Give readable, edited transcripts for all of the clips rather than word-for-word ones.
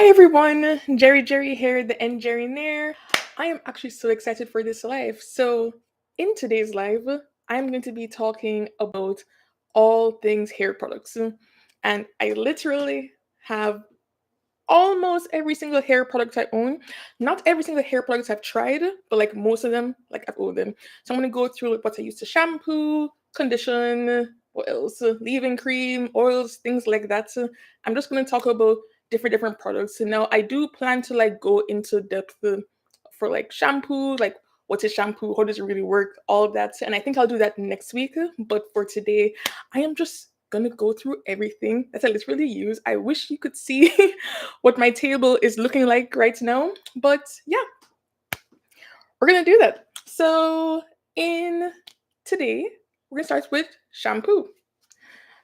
Hi everyone, Jerry here, the njeri. I am actually so excited for this live. So, in today's live, I'm going to be talking about all things hair products. And I literally have almost every single hair product I own. Not every single hair product I've tried, but like most of them, like I've owned them. So I'm gonna go through like what I use to shampoo, condition, what else? Leave-in cream, oils, things like that. So I'm just gonna talk about different products. So now I do plan to like go into depth for like shampoo, like what is shampoo, how does it really work, all of that. And I think I'll do that next week. But for today, I am just gonna go through everything that I literally use. I wish you could see what my table is looking like right now. But yeah, we're gonna do that. So in today, we're gonna start with shampoo.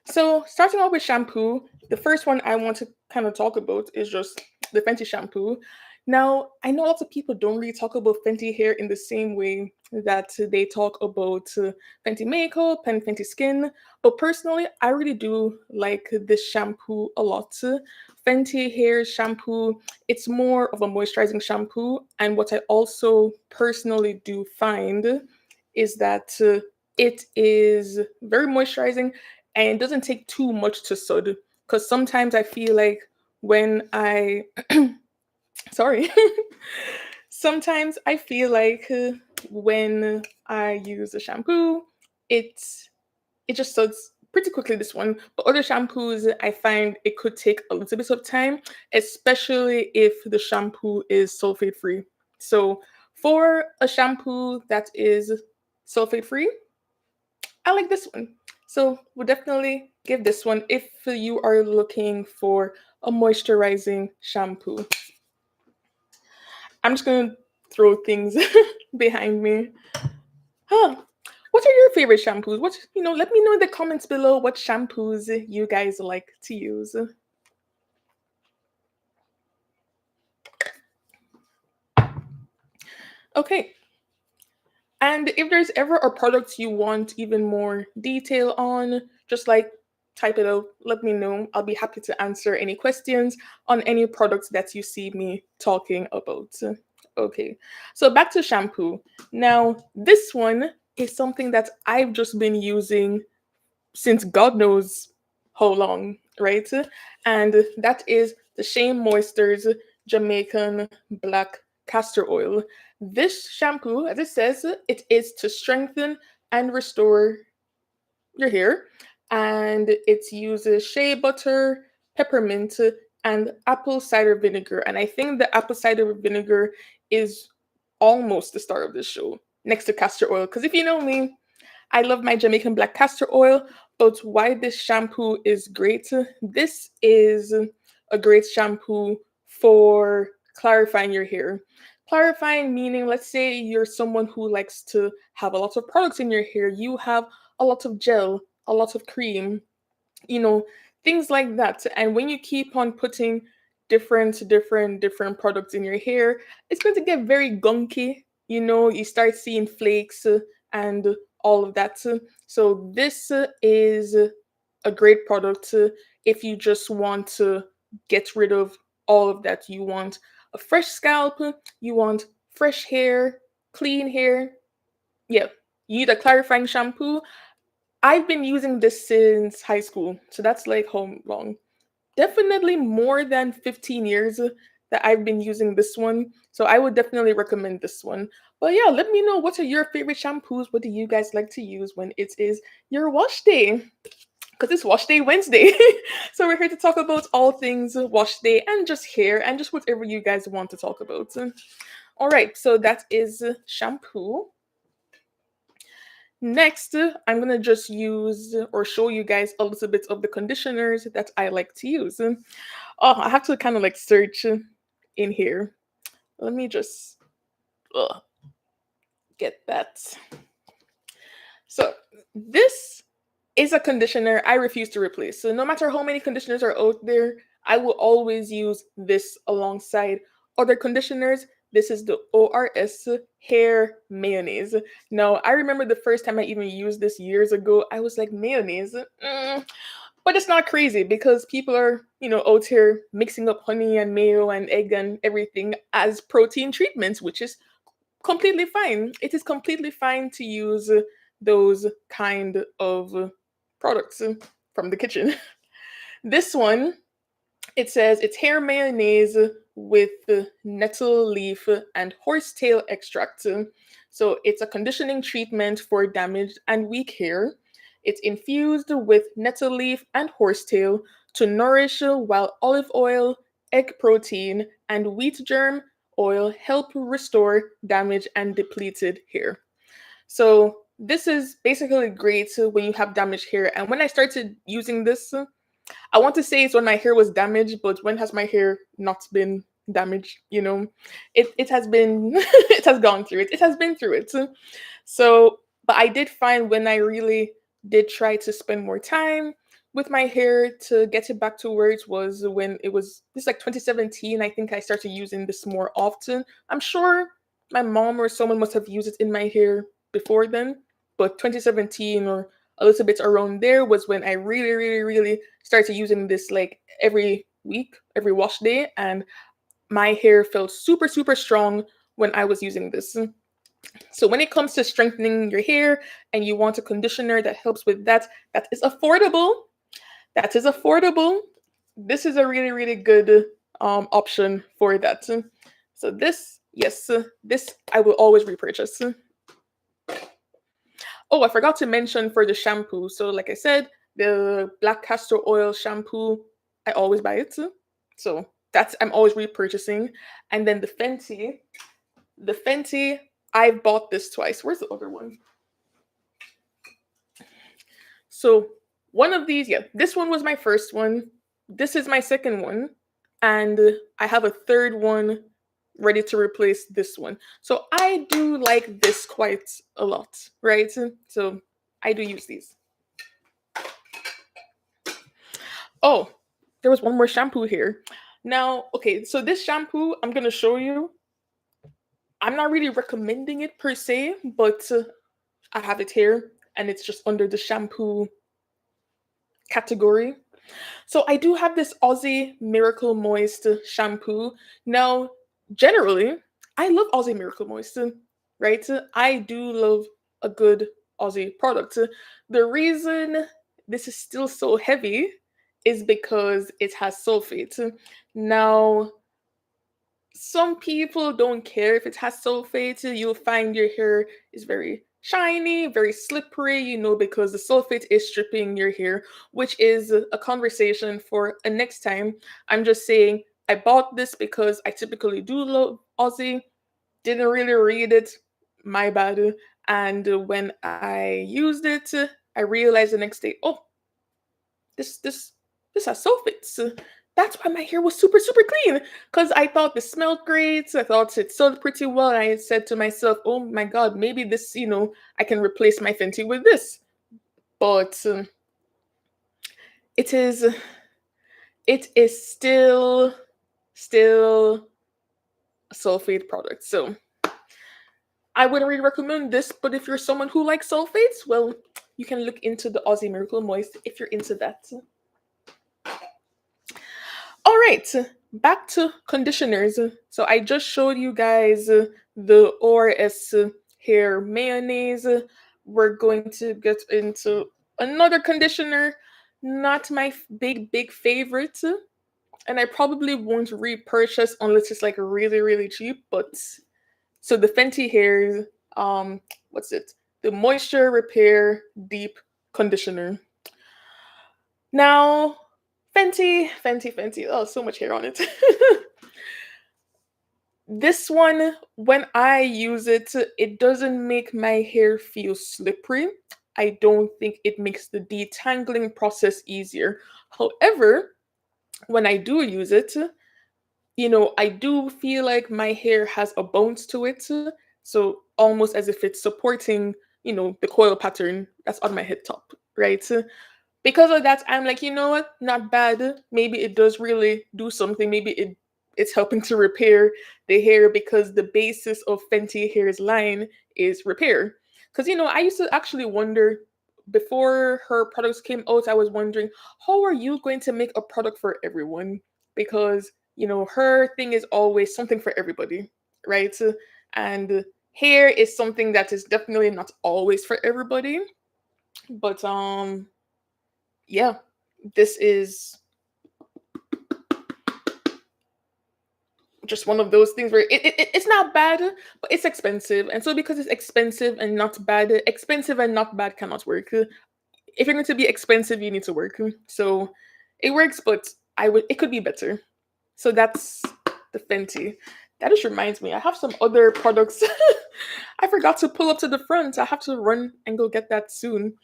So starting off with shampoo, the first one I want to kind of talk about is just the Fenty shampoo. Now, I know lots of people don't really talk about Fenty hair in the same way that they talk about Fenty makeup and Fenty skin, but personally, I really do like this shampoo a lot. Fenty hair shampoo, it's more of a moisturizing shampoo, and what I also personally do find is that it is very moisturizing and it doesn't take too much to sud, because sometimes I feel like when I sorry sometimes I feel like when I use a shampoo it it just suds pretty quickly, this one, but other shampoos I find it could take a little bit of time, especially if the shampoo is sulfate free. So for a shampoo that is sulfate free, I like this one. So we'll definitely give this one if you are looking for a moisturizing shampoo. I'm just gonna throw things behind me. Huh. What are your favorite shampoos? Let me know in the comments below what shampoos you guys like to use. Okay. And if there's ever a product you want even more detail on, just like type it out, let me know. I'll be happy to answer any questions on any products that you see me talking about. Okay, so back to shampoo. Now, this one is something that I've just been using since God knows how long, right? And that is the Shea Moisture's Jamaican Black Castor Oil. This shampoo, as it says, it is to strengthen and restore your hair, and it uses shea butter, peppermint, and apple cider vinegar. And I think the apple cider vinegar is almost the star of this show, next to castor oil. Because if you know me, I love my Jamaican black castor oil, but why this shampoo is great, this is a great shampoo for clarifying your hair. Clarifying meaning, let's say you're someone who likes to have a lot of products in your hair, you have a lot of gel, a lot of cream, you know, things like that. And when you keep on putting different products in your hair, it's going to get very gunky. You start seeing flakes and all of that. So this is a great product if you just want to get rid of all of that. You want a fresh scalp, you want fresh hair, clean hair. Yeah, you need a clarifying shampoo. I've been using this since high school. So that's like how long? Definitely more than 15 years that I've been using this one. So I would definitely recommend this one. But yeah, let me know what are your favorite shampoos. What do you guys like to use when it is your wash day? Because it's wash day Wednesday. So we're here to talk about all things wash day and just hair and just whatever you guys want to talk about. All right, so that is shampoo. Next, I'm going to just use or show you guys a little bit of the conditioners that I like to use. Oh, I have to kind of like search in here. Let me just get that. So, this is a conditioner I refuse to replace. So, no matter how many conditioners are out there, I will always use this alongside other conditioners. This is the ORS Hair Mayonnaise. Now, I remember the first time I even used this years ago, I was like, mayonnaise? But it's not crazy because people are out here mixing up honey and mayo and egg and everything as protein treatments, which is completely fine. It is completely fine to use those kind of products from the kitchen. This one, it says it's hair mayonnaise with nettle leaf and horsetail extract. So it's a conditioning treatment for damaged and weak hair. It's infused with nettle leaf and horsetail to nourish while olive oil, egg protein, and wheat germ oil help restore damaged and depleted hair. So this is basically great when you have damaged hair. And when I started using this, I want to say it's when my hair was damaged, but when has my hair not been damaged? It has been it has gone through it. It has been through it. So, but I did find when I really did try to spend more time with my hair to get it back to where it was when it was this like 2017. I think I started using this more often. I'm sure my mom or someone must have used it in my hair before then, but 2017 or a little bit around there was when I really, really, really started using this like every week, every wash day, and my hair felt super, super strong when I was using this. So when it comes to strengthening your hair and you want a conditioner that helps with that, that is affordable. That is affordable. This is a really, really good option for that. So this, yes, this I will always repurchase. Oh, I forgot to mention for the shampoo. So, like I said, the black castor oil shampoo, I always buy it. So that's I'm always repurchasing. And then the Fenty, I've bought this twice. Where's the other one? So one of these, yeah, this one was my first one. This is my second one, and I have a third one ready to replace this one. So I do like this quite a lot, right? So I do use these. Oh, there was one more shampoo here. Now, okay, so this shampoo I'm gonna show you. I'm not really recommending it per se, but I have it here, and it's just under the shampoo category. So I do have this Aussie Miracle Moist shampoo. Now, generally, I love Aussie Miracle Moist, right? I do love a good Aussie product. The reason this is still so heavy is because it has sulfate. Now, some people don't care if it has sulfate. You'll find your hair is very shiny, very slippery, because the sulfate is stripping your hair, which is a conversation for a next time. I'm just saying, I bought this because I typically do love Aussie, didn't really read it, my bad. And when I used it, I realized the next day, oh, this has sulfates. That's why my hair was super super clean, because I thought this smelled great. I thought it sold pretty well. And I said to myself, "Oh my god, maybe this, I can replace my Fenty with this." But it is it is still a sulfate product. So I wouldn't really recommend this. But if you're someone who likes sulfates, well, you can look into the Aussie Miracle Moist if you're into that. All right, back to conditioners. So I just showed you guys the ORS hair mayonnaise. We're going to get into another conditioner, not my big, big favorite. And I probably won't repurchase unless it's like really, really cheap. But so the Fenty hairs, what's it? The Moisture Repair Deep Conditioner. Now, Fenty. Oh, so much hair on it. This one, when I use it, it doesn't make my hair feel slippery. I don't think it makes the detangling process easier. However, when I do use it, I do feel like my hair has a bounce to it. So almost as if it's supporting, the coil pattern that's on my head top, right? Because of that, I'm like, you know what, not bad. Maybe it does really do something. Maybe it's helping to repair the hair, because the basis of Fenty hair's line is repair. Because I used to actually wonder before her products came out, I was wondering, how are you going to make a product for everyone? Because, her thing is always something for everybody, right? And hair is something that is definitely not always for everybody. But yeah, this is just one of those things where it's not bad, but it's expensive. And so because it's expensive and not bad, expensive and not bad cannot work. If you're going to be expensive, you need to work. So it works, but it could be better. So that's the Fenty. That just reminds me, I have some other products I forgot to pull up to the front. I have to run and go get that soon.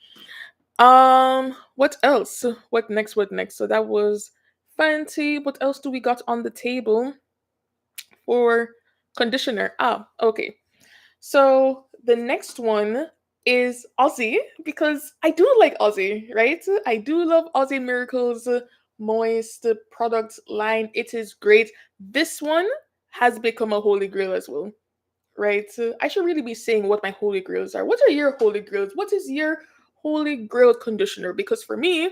What else? What next? What next? So that was Fenty. What else do we got on the table for conditioner? Ah, okay. So the next one is Aussie because I do like Aussie, right? I do love Aussie Miracles Moist product line. It is great. This one has become a holy grail as well, right? I should really be saying what my holy grails are. What are your holy grails? What is your holy grail conditioner? Because for me,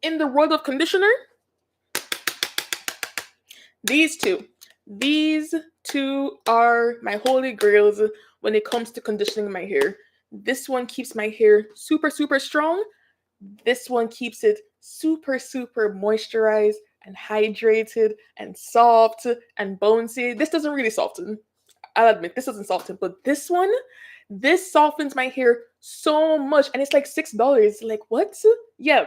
in the world of conditioner, these two. These two are my holy grails when it comes to conditioning my hair. This one keeps my hair super, super strong. This one keeps it super, super moisturized and hydrated and soft and bouncy. This doesn't really soften. I'll admit, this doesn't soften, but this softens my hair so much. And it's like $6. Like, what? Yeah,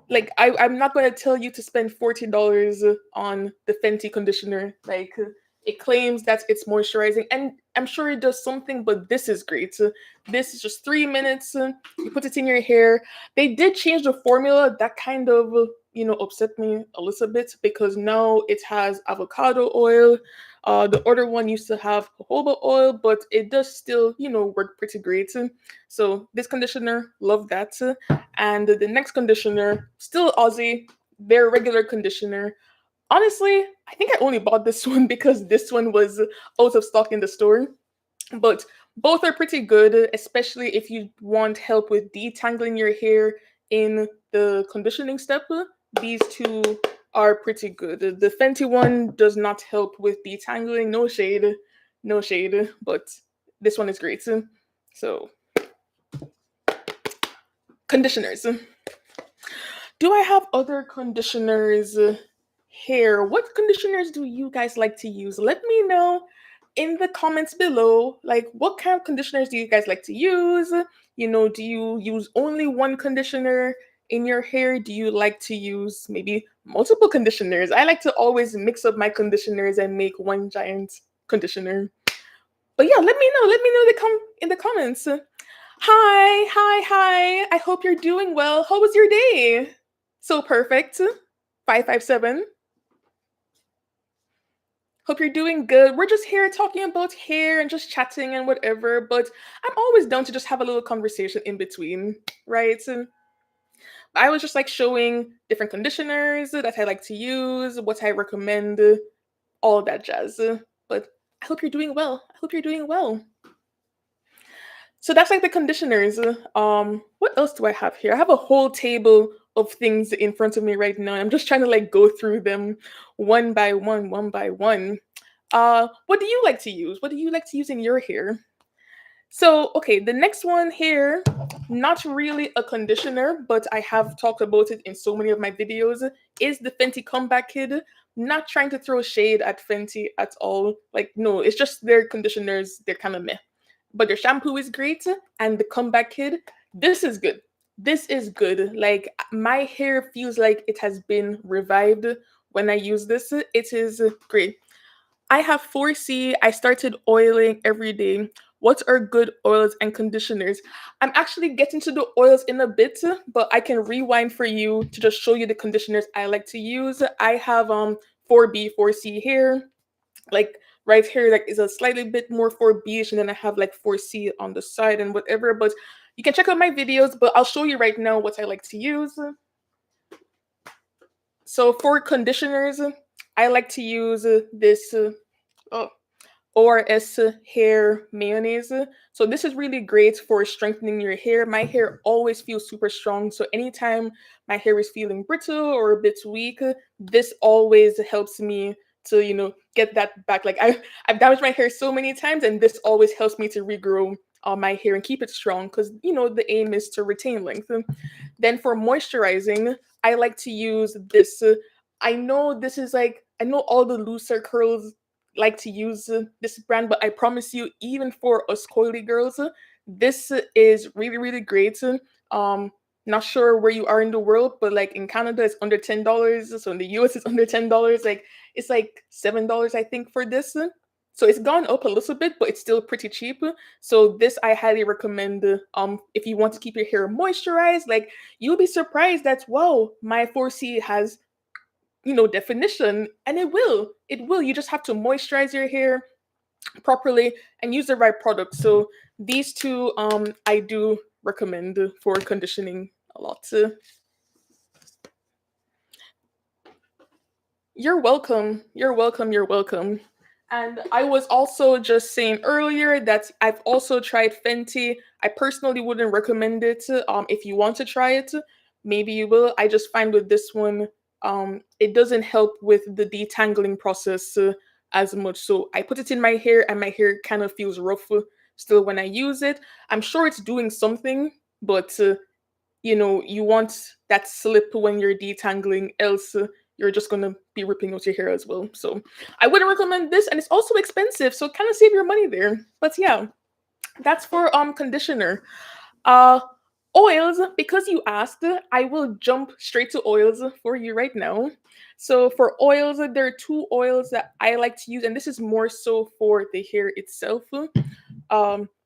like I'm not going to tell you to spend $40 on the Fenty conditioner. Like it claims that it's moisturizing, and I'm sure it does something, but this is great. This is just 3 minutes. You put it in your hair. They did change the formula. That kind of upset me a little bit because now it has avocado oil. The other one used to have jojoba oil, but it does still work pretty great. So this conditioner, love that. And the next conditioner, still Aussie, their regular conditioner. Honestly, I think I only bought this one because this one was out of stock in the store. But both are pretty good, especially if you want help with detangling your hair in the conditioning step. These two are pretty good. The Fenty one does not help with detangling, no shade, no shade, but this one is great. So, conditioners. Do I have other conditioners here? What conditioners do you guys like to use? Let me know in the comments below. Like, what kind of conditioners do you guys like to use? Do you use only one conditioner in your hair? Do you like to use maybe multiple conditioners? I like to always mix up my conditioners and make one giant conditioner. But yeah, let me know. Let me know in the comments. Hi, hi, hi. I hope you're doing well. How was your day? So perfect. 557. Hope you're doing good. We're just here talking about hair and just chatting and whatever, but I'm always down to just have a little conversation in between, right? And I was just like showing different conditioners that I like to use, what I recommend, all that jazz. But I hope you're doing well. I hope you're doing well. So that's like the conditioners. What else do I have here? I have a whole table of things in front of me right now. I'm just trying to like go through them one by one, one by one. What do you like to use? What do you like to use in your hair? So, okay, the next one here, not really a conditioner, but I have talked about it in so many of my videos, is the Fenty Comeback Kid. Not trying to throw shade at Fenty at all. Like, no, it's just their conditioners, they're kind of meh. But their shampoo is great, and the Comeback Kid, this is good. This is good. Like, my hair feels like it has been revived when I use this. It is great. I have 4C. I started oiling every day. What are good oils and conditioners? I'm actually getting to the oils in a bit, but I can rewind for you to just show you the conditioners I like to use. I have 4B, 4C here. Like right here, like is a slightly bit more 4B-ish, and then I have like 4C on the side and whatever. But you can check out my videos, but I'll show you right now what I like to use. So for conditioners, I like to use this. Oh, ORS hair mayonnaise. So this is really great for strengthening your hair. My hair always feels super strong. So anytime my hair is feeling brittle or a bit weak, this always helps me to, get that back. Like I've damaged my hair so many times, and this always helps me to regrow my hair and keep it strong because, the aim is to retain length. Then for moisturizing, I like to use this. I know this is like, I know all the looser curls like to use this brand, but I promise you, even for us coily girls, this is really, really great. Um, Not sure where you are in the world, but like in Canada, it's under $10. So in the US, it's under $10. Like it's like $7, I think, for this. So it's gone up a little bit, but it's still pretty cheap. So this I highly recommend. If you want to keep your hair moisturized, like you'll be surprised that wow, my 4C has definition, and it will. You just have to moisturize your hair properly and use the right product. So these two I do recommend for conditioning a lot. You're welcome. You're welcome. You're welcome. And I was also just saying earlier that I've also tried Fenty. I personally wouldn't recommend it. If you want to try it, maybe you will. I just find with this one, it doesn't help with the detangling process as much. So I put it in my hair, and my hair kind of feels rough still when I use it. I'm sure it's doing something, but you want that slip when you're detangling, else you're just gonna be ripping out your hair as well. So I wouldn't recommend this, and it's also expensive, so kind of save your money there. But yeah, that's for conditioner. Uh Oils, because you asked, I will jump straight to oils for you right now. So for oils, there are two oils that I like to use, and this is more so for the hair itself.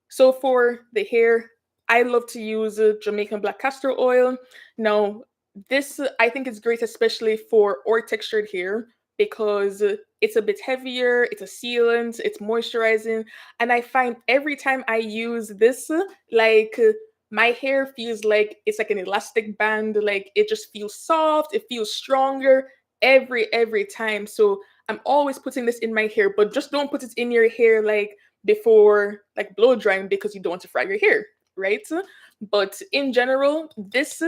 So for the hair, I love to use Jamaican black castor oil. Now, this I think is great, especially for or textured hair, because it's a bit heavier, it's a sealant, it's moisturizing, and I find every time I use this, like my hair feels like it's like an elastic band. Like it just feels soft, it feels stronger every time. So I'm always putting this in my hair, but just don't put it in your hair like before like blow drying, because you don't want to fry your hair, right? But in general, this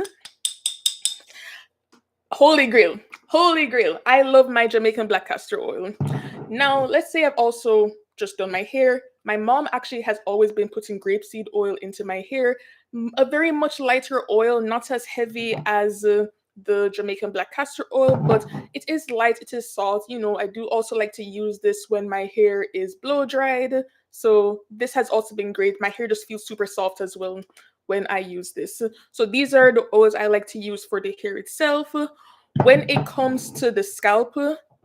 holy grail, holy grail. I love my Jamaican black castor oil. Now, let's say I've also just done my hair. My mom actually has always been putting grapeseed oil into my hair, a very much lighter oil, not as heavy as the Jamaican black castor oil, but it is light, it is soft. I do also like to use this when my hair is blow dried. So this has also been great. My hair just feels super soft as well when I use this. So these are the oils I like to use for the hair itself. When it comes to the scalp,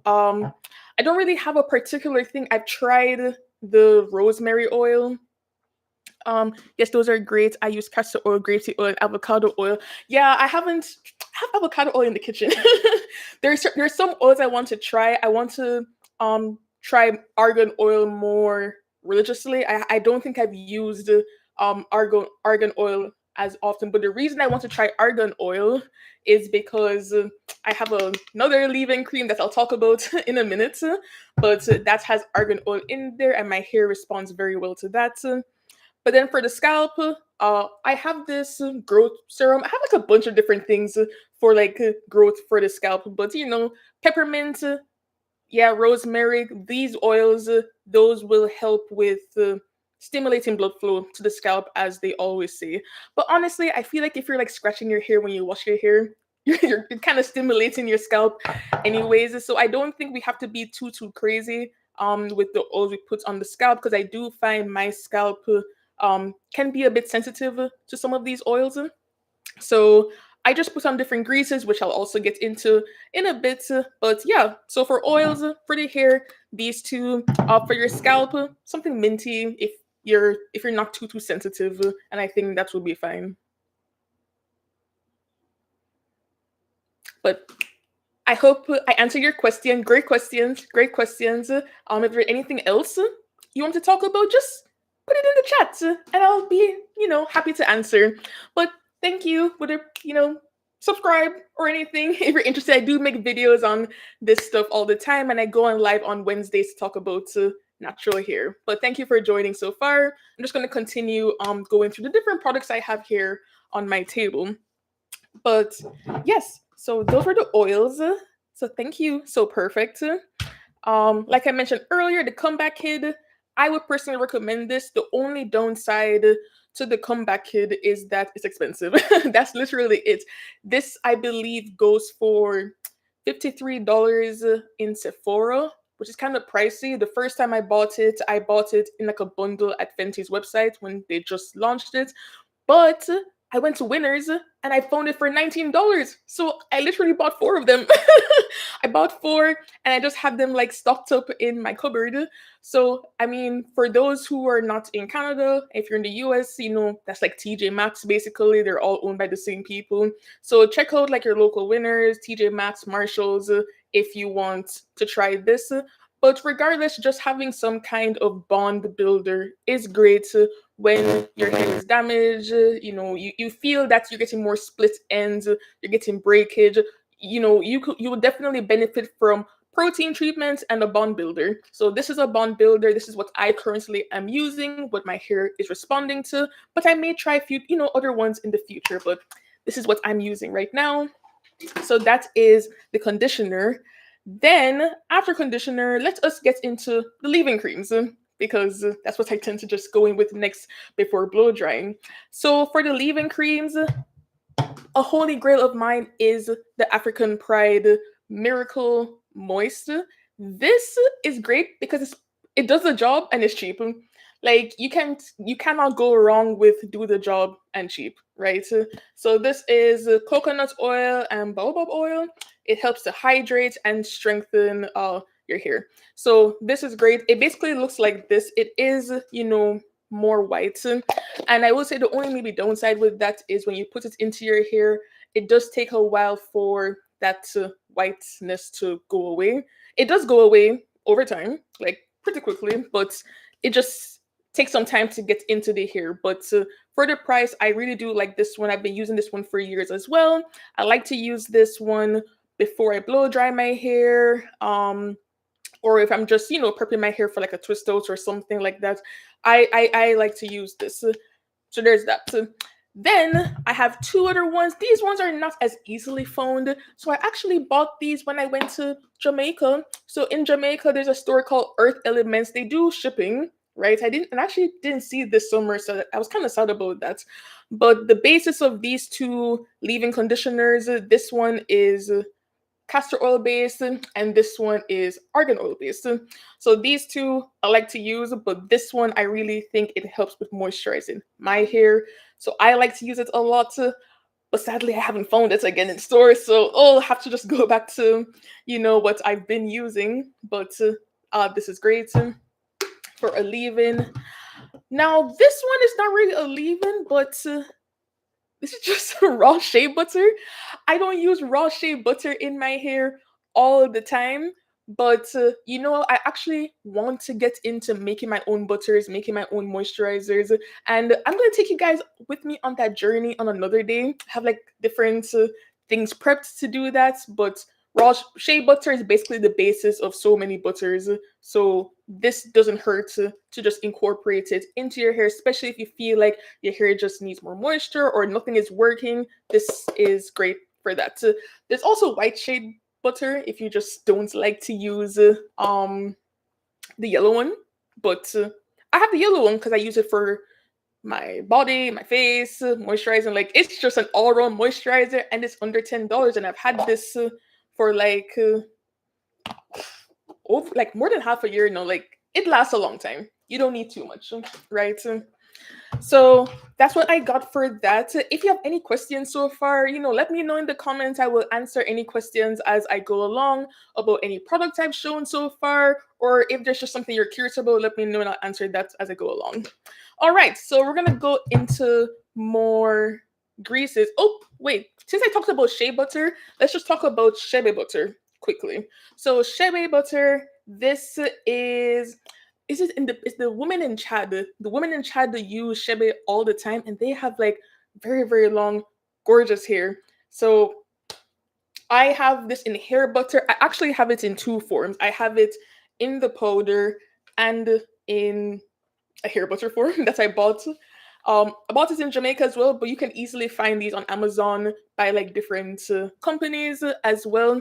I don't really have a particular thing. I've tried the rosemary oil. Yes, those are great. I use castor oil, grapeseed oil, and avocado oil. Yeah, I have avocado oil in the kitchen. There's some oils I want to try. I want to try argan oil more religiously. I don't think I've used argan oil as often, but the reason I want to try argan oil is because I have another leave-in cream that I'll talk about in a minute, but that has argan oil in there, and my hair responds very well to that. But then for the scalp, I have this growth serum. I have like a bunch of different things for like growth for the scalp, but peppermint, yeah, rosemary, these oils, those will help with stimulating blood flow to the scalp, as they always say. But honestly, I feel like if you're like scratching your hair when you wash your hair, you're kind of stimulating your scalp anyways. So I don't think we have to be too crazy with the oils we put on the scalp, because I do find my scalp can be a bit sensitive to some of these oils. So I just put on different greases, which I'll also get into in a bit. But yeah, so for oils, for the hair, these two. For your scalp, something minty if you're not too sensitive, and I think that will be fine. But I hope I answered your question. Great questions, great questions. If there's anything else you want to talk about, just put it in the chat, and I'll be, happy to answer. But thank you. Whether subscribe or anything if you're interested. I do make videos on this stuff all the time, and I go on live on Wednesdays to talk about natural hair. But thank you for joining so far. I'm just going to continue going through the different products I have here on my table. But yes, so those were the oils. So thank you. So perfect. Like I mentioned earlier, the comeback kid, I would personally recommend this. The only downside to the comeback kid is that it's expensive. That's literally it. This, I believe, goes for $53 in Sephora, which is kind of pricey. The first time I bought it in like a bundle at Fenty's website when they just launched it. But I went to Winners and I found it for $19. So I literally bought four of them. I bought four and I just have them like stocked up in my cupboard. So, I mean, for those who are not in Canada, if you're in the US, that's like TJ Maxx basically. They're all owned by the same people. So check out like your local Winners, TJ Maxx, Marshalls, if you want to try this. But regardless, just having some kind of bond builder is great when your hair is damaged. You feel that you're getting more split ends, you're getting breakage. You would definitely benefit from protein treatments and a bond builder. So this is a bond builder. This is what I currently am using, what my hair is responding to. But I may try a few, other ones in the future. But this is what I'm using right now. So that is the conditioner. Then after conditioner, let us get into the leave-in creams because that's what I tend to just go in with next before blow drying. So for the leave-in creams, a holy grail of mine is the African Pride Miracle Moist. This is great because it does the job and it's cheap. Like you cannot go wrong with do the job and cheap, right? So this is coconut oil and baobab oil. It helps to hydrate and strengthen your hair. So this is great. It basically looks like this. It is, more white. And I will say the only maybe downside with that is when you put it into your hair, it does take a while for that whiteness to go away. It does go away over time, like pretty quickly, but it just takes some time to get into the hair. But for the price, I really do like this one. I've been using this one for years as well. I like to use this one before I blow dry my hair. Or if I'm just, prepping my hair for like a twist out or something like that, I like to use this. So there's that. Then I have two other ones. These ones are not as easily found. So I actually bought these when I went to Jamaica. So in Jamaica, there's a store called Earth Elements. They do shipping, right? I actually didn't see it this summer, so I was kind of sad about that. But the basis of these two leave-in conditioners, this one is castor oil based and this one is argan oil based. So these two I like to use, but this one I really think it helps with moisturizing my hair. So I like to use it a lot, but sadly I haven't found it again in stores. So I'll have to just go back to, what I've been using. But this is great for a leave-in. Now this one is not really a leave-in, but this is just raw shea butter. I don't use raw shea butter in my hair all the time, but I actually want to get into making my own butters, making my own moisturizers, and I'm gonna take you guys with me on that journey on another day. I have like different things prepped to do that, but shea butter is basically the basis of so many butters. So this doesn't hurt to just incorporate it into your hair, especially if you feel like your hair just needs more moisture or nothing is working. This is great for that. There's also white shea butter if you just don't like to use the yellow one. But I have the yellow one because I use it for my body, my face, moisturizing. Like it's just an all-around moisturizer, and it's under $10. And I've had this for like over like more than half a year now. Like it lasts a long time. You don't need too much, right? So that's what I got for that. If you have any questions so far, let me know in the comments. I will answer any questions as I go along about any products I've shown so far, or if there's just something you're curious about, let me know and I'll answer that as I go along. All right, so we're gonna go into more greases. Oh, wait, since I talked about shea butter, let's just talk about shea butter quickly. So shea butter, this is it in the it's the women in Chad. The women in Chad they use shea all the time, and they have like very very long, gorgeous hair. So I have this in hair butter. I actually have it in two forms. I have it in the powder and in a hair butter form that I bought. I bought it in Jamaica as well, but you can easily find these on Amazon by like different companies as well.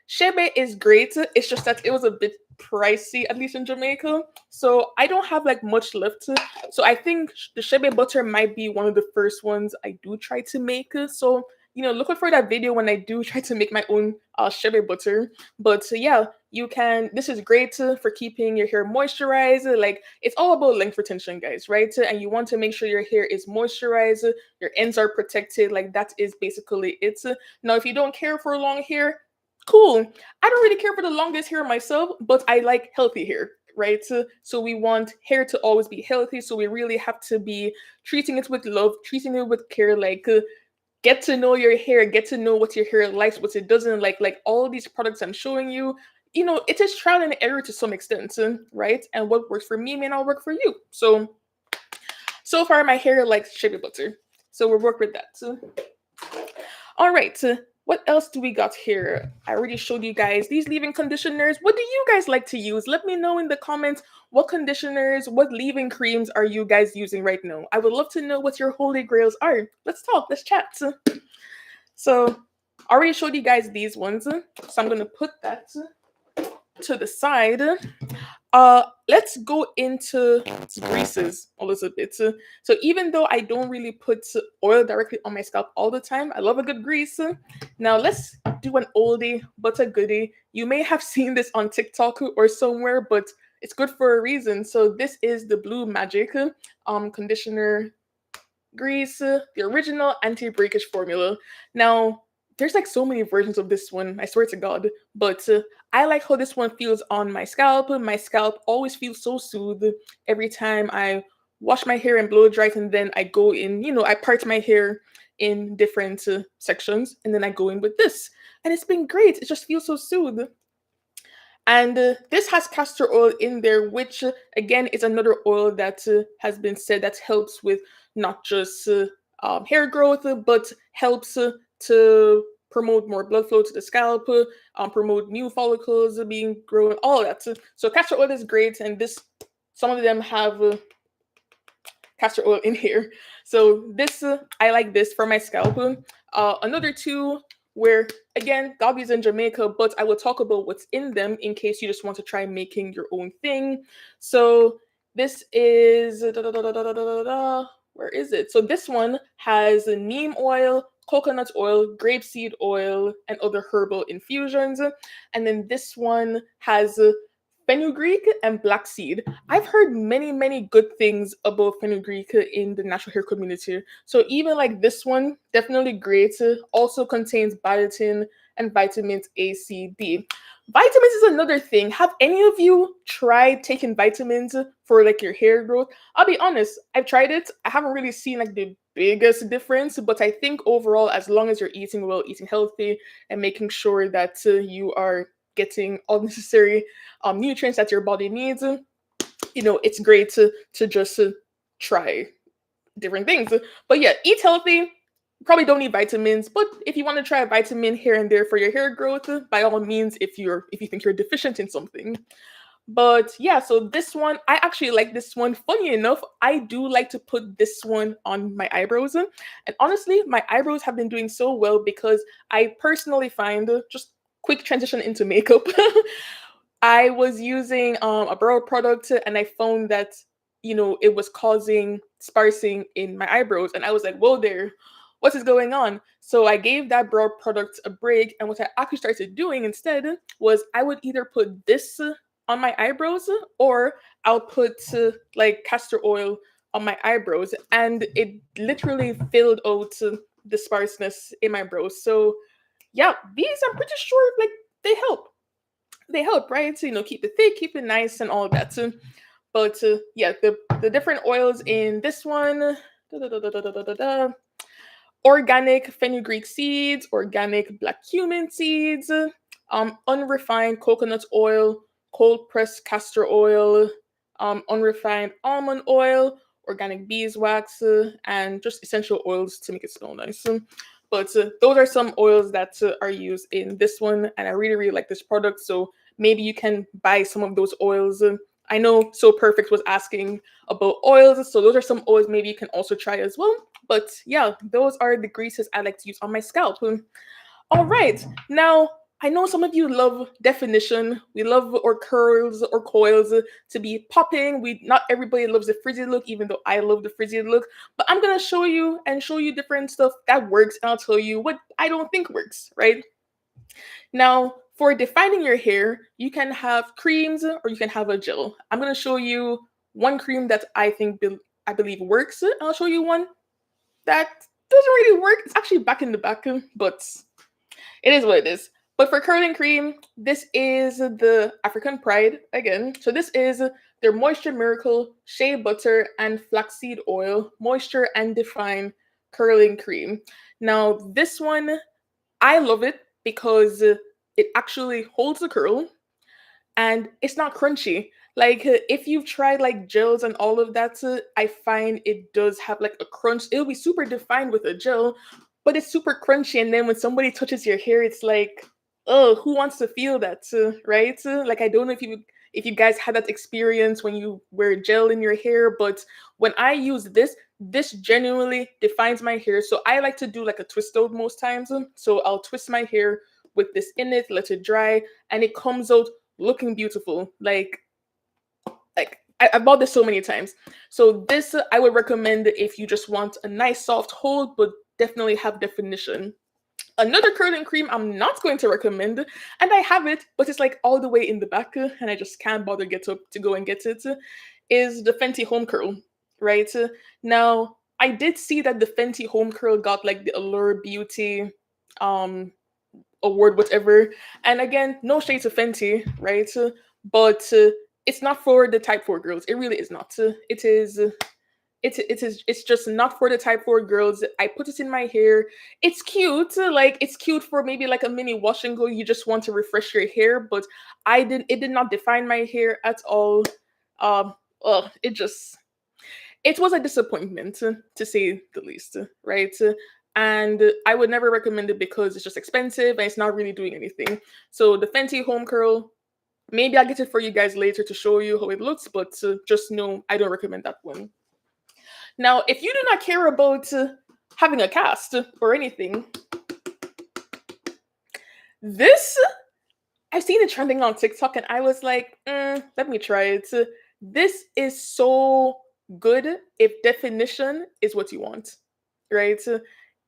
Shebe is great. It's just that it was a bit pricey, at least in Jamaica. So I don't have like much left. So I think the Shebe butter might be one of the first ones I do try to make. So look out for that video when I do try to make my own Shebe butter. But yeah, you can. This is great for keeping your hair moisturized. Like it's all about length retention, guys, right? And you want to make sure your hair is moisturized, your ends are protected. Like that is basically it. Now, if you don't care for long hair, cool. I don't really care for the longest hair myself, but I like healthy hair, right? So we want hair to always be healthy. So we really have to be treating it with love, treating it with care. Like get to know your hair, get to know what your hair likes, what it doesn't like. Like all these products I'm showing you, it is trial and error to some extent, right? And what works for me may not work for you. So far my hair likes shea butter, so we'll work with that. All right. What else do we got here? I already showed you guys these leave-in conditioners. What do you guys like to use? Let me know in the comments what conditioners, what leave-in creams are you guys using right now? I would love to know what your holy grails are. Let's talk, let's chat. So I already showed you guys these ones. So I'm going to put that to the side. Let's go into greases a little bit. So even though I don't really put oil directly on my scalp all the time, I love a good grease. Now let's do an oldie but a goodie. You may have seen this on TikTok or somewhere, but it's good for a reason. So this is the Blue Magic conditioner grease, the original anti-breakage formula. Now there's like so many versions of this one, I swear to God. But I like how this one feels on my scalp. My scalp always feels so soothed every time I wash my hair and blow dry it, and then I go in, I part my hair in different sections, and then I go in with this. And it's been great. It just feels so soothed. And this has castor oil in there, which again is another oil that has been said that helps with not just hair growth, but helps to promote more blood flow to the scalp, promote new follicles being grown, all of that. So castor oil is great, and some of them have castor oil in here. So this, I like this for my scalp. Another two where, again, Dobby's in Jamaica, but I will talk about what's in them in case you just want to try making your own thing. So this is, where is it? So this one has neem oil, coconut oil, grapeseed oil, and other herbal infusions. And then this one has fenugreek and black seed. I've heard many, many good things about fenugreek in the natural hair community. So even like this one, definitely great. Also contains biotin and vitamins A, C, D. Vitamins is another thing. Have any of you tried taking vitamins for like your hair growth? I'll be honest, I've tried it. I haven't really seen like the biggest difference, but I think overall, as long as you're eating well, eating healthy, and making sure that you are getting all necessary nutrients that your body needs, it's great to just try different things. But yeah, eat healthy. Probably don't need vitamins, but if you want to try a vitamin here and there for your hair growth, by all means, if you think you're deficient in something. But yeah, so this one, I actually like this one. Funny enough, I do like to put this one on my eyebrows. And honestly, my eyebrows have been doing so well because I personally find, just quick transition into makeup. I was using a brow product and I found that, it was causing sparsing in my eyebrows. And I was like, whoa there, what is going on? So I gave that brow product a break. And what I actually started doing instead was I would either put this on my eyebrows or I'll put like castor oil on my eyebrows. And it literally filled out the sparseness in my brows. So yeah, these I'm pretty sure like they help. They help, right? So, keep it thick, keep it nice, and all of that. But yeah, the different oils in this one, organic fenugreek seeds, organic black cumin seeds, unrefined coconut oil, cold pressed castor oil, unrefined almond oil, organic beeswax, and just essential oils to make it smell nice. But those are some oils that are used in this one, and I really, really like this product. So maybe you can buy some of those oils I know So Perfect was asking about oils, so those are some oils maybe you can also try as well. But yeah, those are the greases I like to use on my scalp. All right, now I know some of you love definition. We love our curls or coils to be popping. We Not everybody loves the frizzy look, even though I love the frizzy look. But I'm gonna show you different stuff that works, and I'll tell you what I don't think works. Right now, for defining your hair, you can have creams or you can have a gel. I'm gonna show you one cream that I believe works. And I'll show you one that doesn't really work. It's actually back in the back, but it is what it is. But for curling cream, this is the African Pride again. So this is their Moisture Miracle Shea Butter and Flaxseed Oil Moisture and Define Curling Cream. Now, this one, I love it because it actually holds the curl and it's not crunchy. Like if you've tried like gels and all of that, I find it does have like a crunch. It'll be super defined with a gel, but it's super crunchy. And then when somebody touches your hair, it's like, oh, who wants to feel that, right? Like I don't know if you guys had that experience when you wear gel in your hair, but when I use this, this genuinely defines my hair. So I like to do like a twist out most times. So I'll twist my hair with this in it, let it dry, and it comes out looking beautiful. I bought this so many times. So this I would recommend if you just want a nice soft hold, but definitely have definition. Another curling cream I'm not going to recommend, and I have it, but it's like all the way in the back, and I just can't bother get up to go and get it, is the Fenty Home Curl, right? Now, I did see that the Fenty Home Curl got like the Allure Beauty um award, whatever. And again, no shade to Fenty, right? But it's not for the type 4 girls. It really is not. It's just not for the type 4 girls. I put it in my hair. It's cute. Like it's cute for maybe like a mini wash and go. You just want to refresh your hair, but it did not define my hair at all. Um it just it was a disappointment, to say the least, right? And I would never recommend it because it's just expensive and it's not really doing anything. So the Fenty Home Curl, maybe I'll get it for you guys later to show you how it looks, but just know I don't recommend that one. Now, if you do not care about having a cast or anything, this, I've seen it trending on TikTok and I was like, let me try it. This is so good if definition is what you want, right?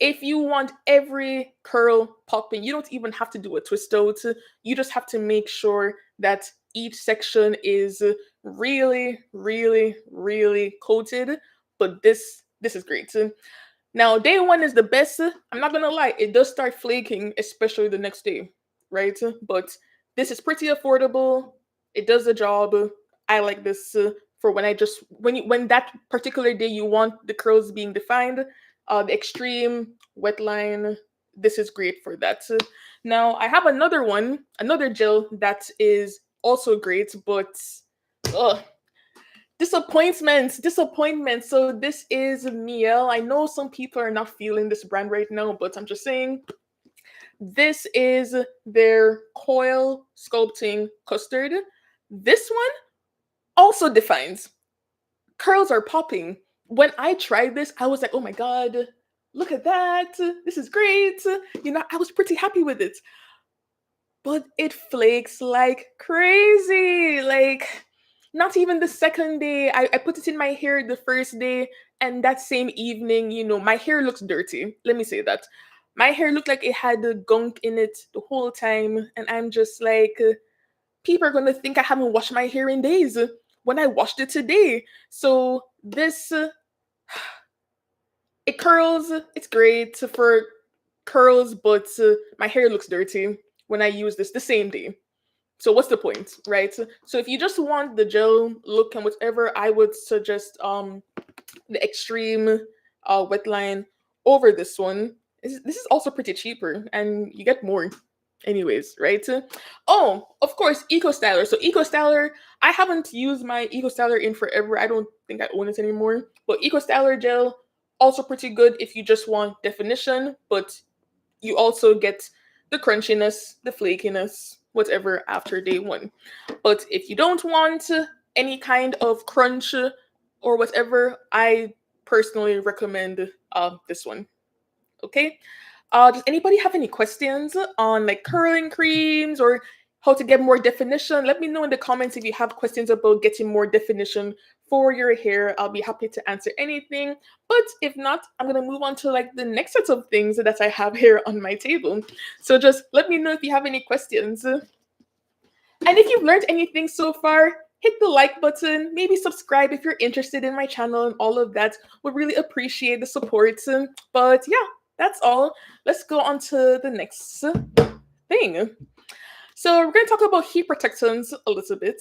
If you want every curl popping, you don't even have to do a twist out. You just have to make sure that each section is really, really, really coated. But this is great. Now, day one is the best. I'm not gonna lie, it does start flaking, especially the next day, right? But this is pretty affordable. It does the job. I like this for when I just when that particular day you want the curls being defined. The extreme wet line. This is great for that. Now I have another one, another gel that is also great, but ugh, disappointment. So this is Miel. I know some people are not feeling this brand right now, but I'm just saying this is their coil sculpting custard. This one also defines curls are popping. When I tried this, I was like, oh my god, look at that. This is great. I was pretty happy with it. But it flakes like crazy. Like, not even the second day. I put it in my hair the first day, and that same evening, my hair looks dirty. Let me say that. My hair looked like it had the gunk in it the whole time, and I'm just like, people are gonna think I haven't washed my hair in days when I washed it today. So this, it curls. It's great for curls, but my hair looks dirty when I use this the same day. So what's the point, right? So if you just want the gel look and whatever, I would suggest the extreme wet line over this one. This is also pretty cheaper and you get more anyways, right? Oh, of course, Eco Styler. So Eco Styler, I haven't used my Eco Styler in forever. I don't think I own it anymore. But Eco Styler gel, also pretty good if you just want definition, but you also get the crunchiness, the flakiness, whatever after day one. But if you don't want any kind of crunch or whatever, I personally recommend this one. Okay. Does anybody have any questions on like curling creams or how to get more definition? Let me know in the comments if you have questions about getting more definition for your hair. I'll be happy to answer anything. But if not, I'm gonna move on to like the next set of things that I have here on my table. So just let me know if you have any questions. And if you've learned anything so far, hit the like button, maybe subscribe if you're interested in my channel and all of that. Would really appreciate the support. But yeah, that's all. Let's go on to the next thing. So we're going to talk about heat protectants a little bit,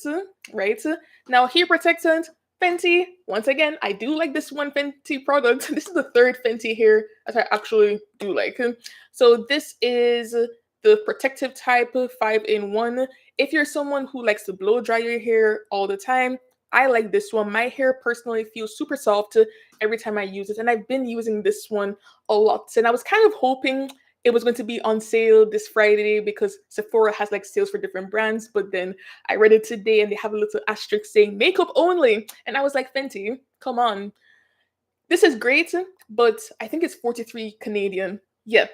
right? Now, heat protectant, Fenty. Once again, I do like this one Fenty product. This is the third Fenty here that I actually do like. So this is the protective type 5-in-1. If you're someone who likes to blow dry your hair all the time, I like this one. My hair personally feels super soft every time I use it, and I've been using this one a lot. And I was kind of hoping it was going to be on sale this Friday because Sephora has like sales for different brands. But then I read it today and they have a little asterisk saying makeup only. And I was like, Fenty, come on. This is great, but I think it's 43 Canadian. Yeah,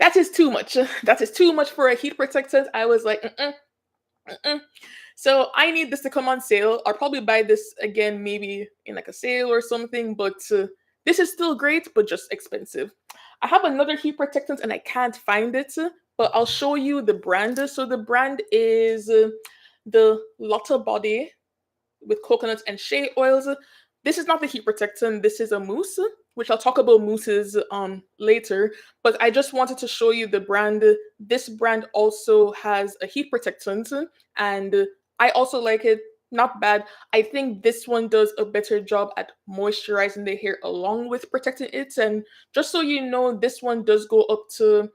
that is too much. That is too much for a heat protectant. I was like, so I need this to come on sale. I'll probably buy this again, maybe in like a sale or something. But this is still great, but just expensive. I have another heat protectant and I can't find it, but I'll show you the brand. So the brand is the Lotta Body with coconuts and shea oils. This is not the heat protectant. This is a mousse, which I'll talk about mousses later. But I just wanted to show you the brand. This brand also has a heat protectant, and I also like it. Not bad. I think this one does a better job at moisturizing the hair along with protecting it. And just so you know, this one does go up to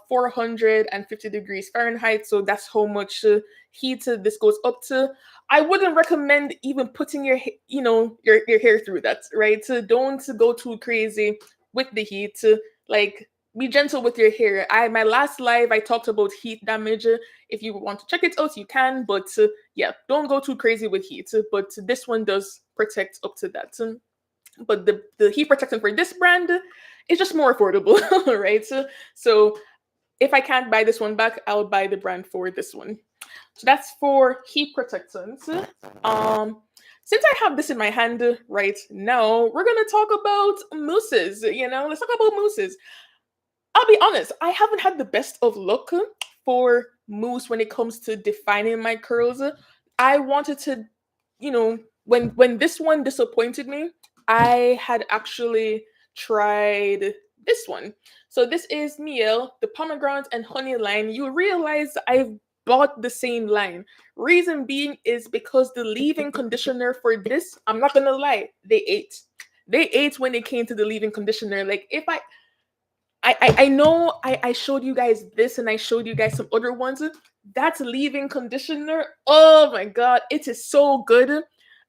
450 degrees Fahrenheit. So that's how much heat this goes up to. I wouldn't recommend even putting your your hair through that, right? So don't go too crazy with the heat. Like be gentle with your hair. My last live I talked about heat damage. If you want to check it out, you can. But yeah, don't go too crazy with heat. But this one does protect up to that. But the heat protectant for this brand is just more affordable, right? So if I can't buy this one back, I'll buy the brand for this one. So that's for heat protectants. Since I have this in my hand right now, we're gonna talk about mousses. Let's talk about mousses. I'll be honest, I haven't had the best of luck for mousse when it comes to defining my curls. I wanted to, when this one disappointed me, I had actually tried this one. So this is Miel, the pomegranate and honey line. You realize I've bought the same line. Reason being is because the leave-in conditioner for this, I'm not gonna lie, they ate. They ate when it came to the leave-in conditioner. Like if I know I showed you guys this and I showed you guys some other ones. That's leave-in conditioner. Oh my god, it is so good.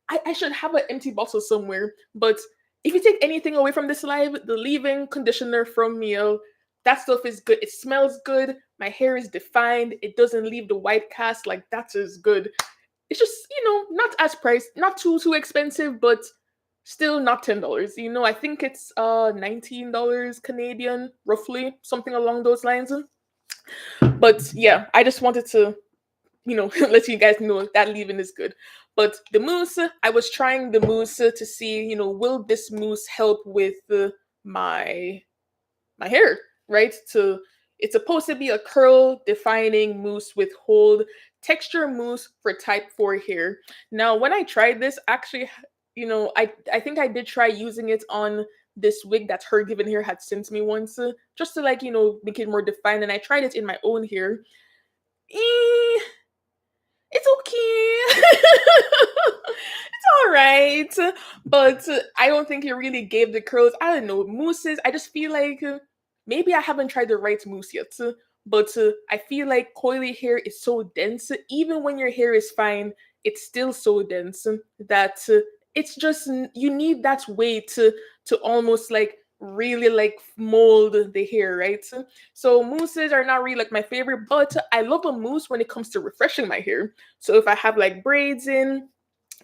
I should have an empty bottle somewhere. But if you take anything away from this live, the leave-in conditioner from Mio, that stuff is good. It smells good. My hair is defined. It doesn't leave the white cast. Like that is good. It's just, not as priced, not too expensive, but still not $10. I think it's $19 Canadian, roughly, something along those lines. But yeah, I just wanted to, let you guys know that leave-in is good. But the mousse, I was trying the mousse to see, will this mousse help with my hair, right? It's supposed to be a curl defining mousse with hold texture mousse for type 4 hair. Now, when I tried this, actually, I think I did try using it on this wig that Her Given Hair had sent me once, just to make it more defined. And I tried it in my own hair. It's okay. It's all right. But I don't think it really gave the curls. I don't know. Mousses, I just feel like maybe I haven't tried the right mousse yet. But I feel like coily hair is so dense. Even when your hair is fine, it's still so dense that it's just, you need that weight to almost like really like mold the hair, right? So mousses are not really like my favorite, but I love a mousse when it comes to refreshing my hair. So if I have like braids in,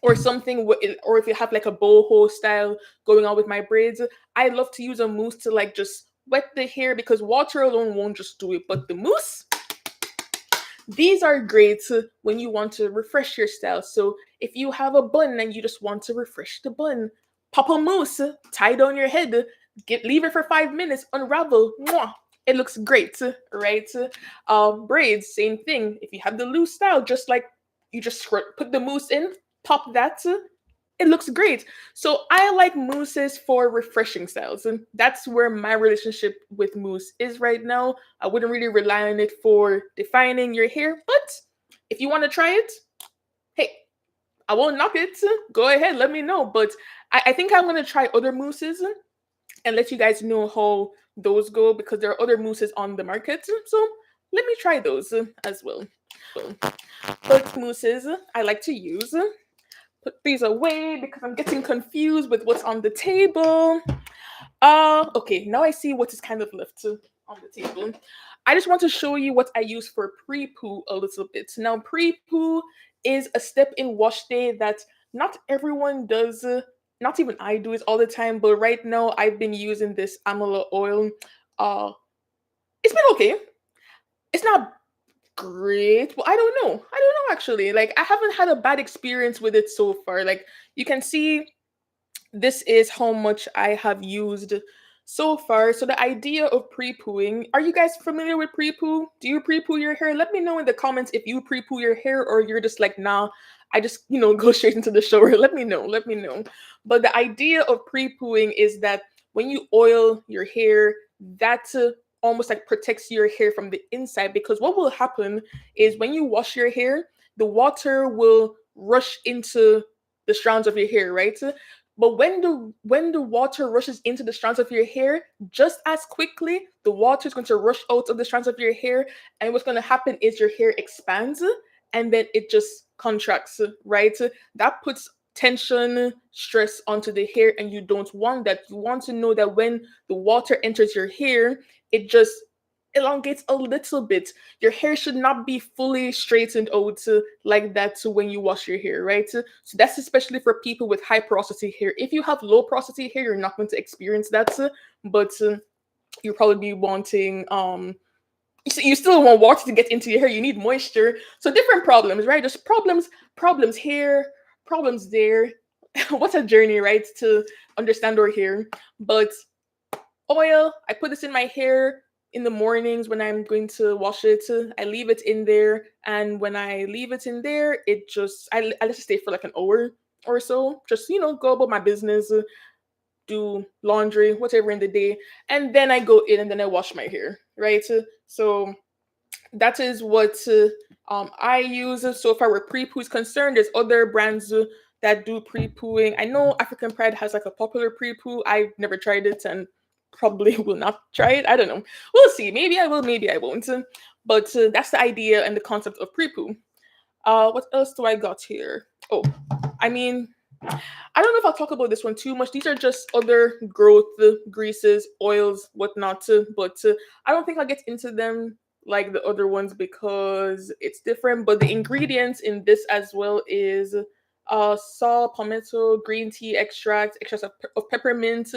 or something, or if you have like a boho style going on with my braids, I love to use a mousse to like just wet the hair, because water alone won't just do it, but the mousse, these are great when you want to refresh your style. So if you have a bun and you just want to refresh the bun, pop a mousse, tie down your head, leave it for 5 minutes, unravel. Mwah, it looks great, right? Braids, same thing. If you have the loose style, just like you just put the mousse in, pop that. It looks great. So I like mousses for refreshing styles, and that's where my relationship with mousse is right now. I wouldn't really rely on it for defining your hair, but if you want to try it, hey, I won't knock it. Go ahead, let me know. But I think I'm gonna try other mousses and let you guys know how those go, because there are other mousses on the market. So let me try those as well. But mousses I like to use. Put these away because I'm getting confused with what's on the table. Okay, now I see what is kind of left on the table. I just want to show you what I use for pre-poo a little bit. Now, pre-poo is a step in wash day that not everyone does. Not even I do it all the time, but right now I've been using this amla oil. Uh, it's been okay. It's not great. Well, I don't know. I don't know actually. Like, I haven't had a bad experience with it so far. Like, you can see this is how much I have used so far. So the idea of pre-pooing, are you guys familiar with pre-poo? Do you pre-poo your hair? Let me know in the comments if you pre-poo your hair, or you're just like, nah, I just, go straight into the shower. Let me know. Let me know. But the idea of pre-pooing is that when you oil your hair, that almost like protects your hair from the inside, because what will happen is when you wash your hair, the water will rush into the strands of your hair, right? But when the water rushes into the strands of your hair, just as quickly, the water is going to rush out of the strands of your hair, and what's going to happen is your hair expands, and then it just contracts, right? That puts tension, stress onto the hair, and you don't want that. You want to know that when the water enters your hair, it just elongates a little bit. Your hair should not be fully straightened out like that when you wash your hair, right? So that's especially for people with high porosity hair. If you have low porosity hair, you're not going to experience that, but you'll probably be wanting you still want water to get into your hair. You need moisture. So different problems, right? Just problems here, problems there. What a journey, right? To understand our hair. But oil, I put this in my hair in the mornings when I'm going to wash it. I leave it in there, and when I leave it in there, I let it stay for like an hour or so. Just go about my business, do laundry, whatever in the day, and then I go in and then I wash my hair, right? So that is what I use so far where pre-poo is concerned. There's other brands that do pre-pooing. I know African Pride has like a popular pre-poo. I've never tried it and probably will not try it. I don't know. We'll see. Maybe I will, maybe I won't. But that's the idea and the concept of pre-poo. What else do I got here? Oh, I mean, I don't know if I'll talk about this one too much. These are just other growth greases, oils, whatnot. But I don't think I'll get into them like the other ones because it's different. But the ingredients in this as well is salt, palmetto, green tea extracts of peppermint,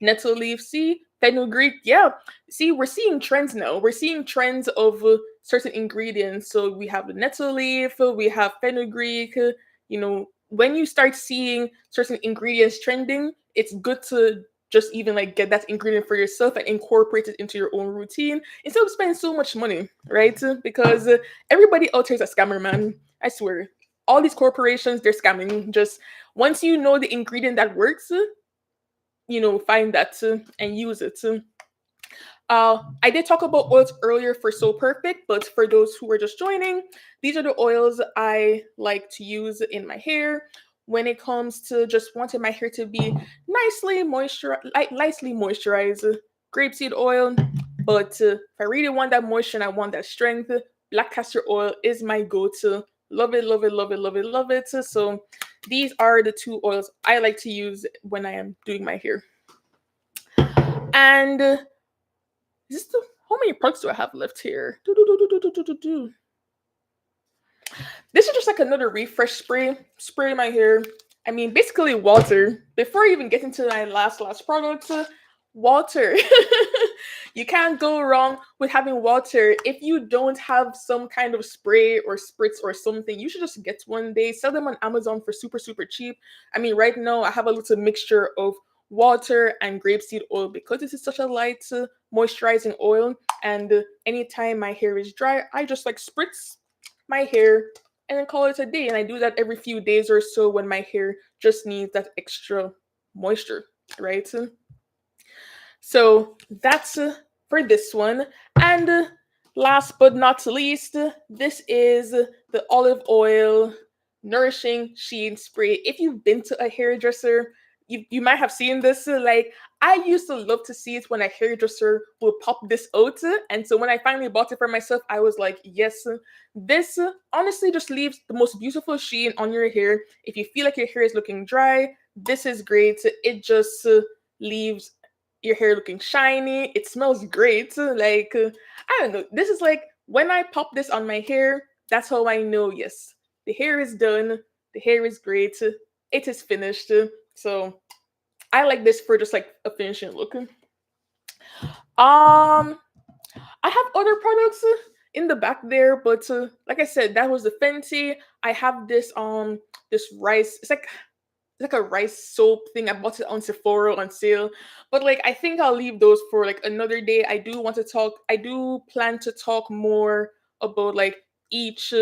nettle leaf. See, fenugreek. Yeah. See, we're seeing trends now. We're seeing trends of certain ingredients. So we have the nettle leaf, we have fenugreek. When you start seeing certain ingredients trending, it's good to just even like get that ingredient for yourself and incorporate it into your own routine instead of spending so much money, right? Because everybody out here is a scammer, man. I swear. All these corporations, they're scamming. Just once you know the ingredient that works, find that and use it. I did talk about oils earlier for So Perfect, but for those who are just joining, these are the oils I like to use in my hair when it comes to just wanting my hair to be lightly moisturized. Grapeseed oil, but if I really want that moisture and I want that strength, black castor oil is my go-to. Love it, love it, love it, love it, love it. So these are the two oils I like to use when I am doing my hair. And how many products do I have left here? This is just like another refresh spray my hair. I mean, basically water. Before I even get into my last product, water. You can't go wrong with having water. If you don't have some kind of spray or spritz or something, you should just get one. They sell them on Amazon for super cheap. I mean, right now I have a little mixture of water and grapeseed oil because this is such a light moisturizing oil. And anytime my hair is dry, I just like spritz my hair and then call it a day. And I do that every few days or so when my hair just needs that extra moisture, right? So that's for this one. And last but not least, this is the olive oil nourishing sheen spray. If you've been to a hairdresser, you might have seen this. Like, I used to love to see it when a hairdresser would pop this out. And so when I finally bought it for myself, I was like, yes, this honestly just leaves the most beautiful sheen on your hair. If you feel like your hair is looking dry, this is great. It just leaves your hair looking shiny. It smells great. Like, I don't know. This is like when I pop this on my hair, that's how I know, yes, the hair is done. The hair is great. It is finished. So I like this for just like a finishing look. I have other products in the back there, but like I said, that was the Fenty. I have this rice. It's like a rice soap thing. I bought it on Sephora on sale. But like I think I'll leave those for like another day. I do plan to talk more about like each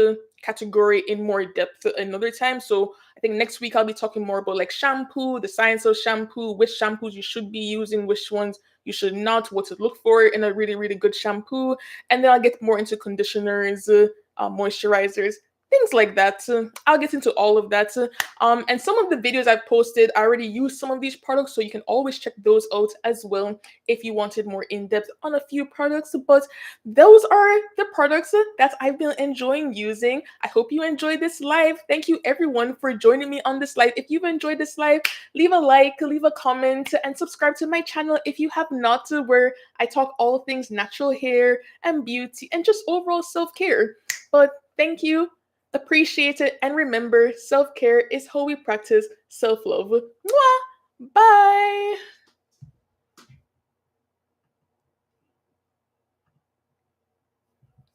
category in more depth another time. So I think next week I'll be talking more about like shampoo, the science of shampoo, which shampoos you should be using, which ones you should not, what to look for in a really good shampoo. And then I'll get more into conditioners, moisturizers, things like that. I'll get into all of that. And some of the videos I've posted, I already use some of these products, so you can always check those out as well if you wanted more in depth on a few products. But those are the products that I've been enjoying using. I hope you enjoyed this live. Thank you everyone for joining me on this live. If you've enjoyed this live, leave a like, leave a comment, and subscribe to my channel if you have not, where I talk all things natural hair and beauty and just overall self-care. But thank you. Appreciate it, and remember, self care is how we practice self love. Mwah!